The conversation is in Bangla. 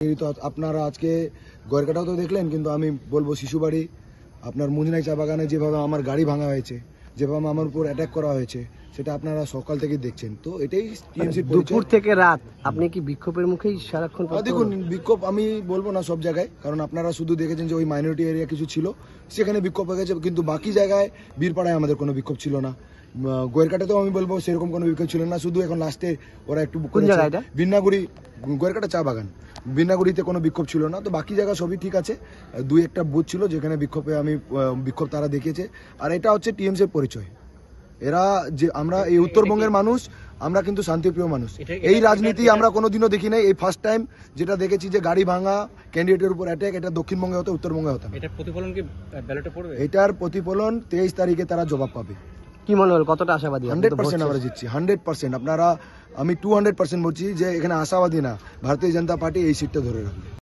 এই তো আপনারা আজকে গয়েরকাটাও তো দেখলেন, কিন্তু আমি বলবো শিশুবাড়ি আপনার মুজনাই চা বাগানে যেভাবে আমার গাড়ি ভাঙা হয়েছে, যেভাবে আমার উপর অ্যাটাক করা হয়েছে, সেটা আপনারা সকাল থেকে দেখছেন। তো এটাই টিএমসির দুপুর থেকে রাত আপনি কি বিক্ষোভের মুখেই সারাক্ষণ? দেখুন, বিক্ষোভ আমি বলবো না সব জায়গায়, কারণ আপনারা শুধু দেখেছেন যে ওই মাইনরিটি এরিয়া কিছু ছিল সেখানে বিক্ষোভ হয়ে গেছে, কিন্তু বাকি জায়গায় বীরপাড়ায় আমাদের কোনো বিক্ষোভ ছিল না। গয়েরকাটাতেও আমি বলবো সেরকম কোনো বিক্ষোভ ছিল না, শুধু এখন লাস্টে ওরা একটু বিন্নাগুড়ি, গয়েরকাটা চা বাগান বিন্নাগুড়িতে কোনো বিক্ষোভ ছিল না। তো বাকি জায়গা সবই ঠিক আছে, দুই একটা বুথ ছিল যেখানে বিক্ষোভ তারা দেখিয়েছে। আর এটা হচ্ছে টিএমসির পরিচয়। এরা যে আমরা এই উত্তরবঙ্গের মানুষ, আমরা কিন্তু শান্তিপ্রিয় মানুষ। এই রাজনীতি আমরা কোনোদিনও দেখি নাই, এই ফার্স্ট টাইম যেটা দেখেছি যে গাড়ি ভাঙা, ক্যান্ডিডেটের উপর অ্যাটাক, এটা দক্ষিণবঙ্গে হতো, উত্তরবঙ্গে হতো। এটার প্রতিফলন কি ব্যালটে পড়বে? এটার প্রতিফলন 23 তারিখে তারা জবাব পাবে। কি মনে হল, কতটা আশাবাদী? 100% আমরা জিতছি, 100%। আপনারা, আমি 200% বলছি যে এখানে আশাবাদী না, ভারতীয় জনতা পার্টি এই সিটটা ধরে রাখবে।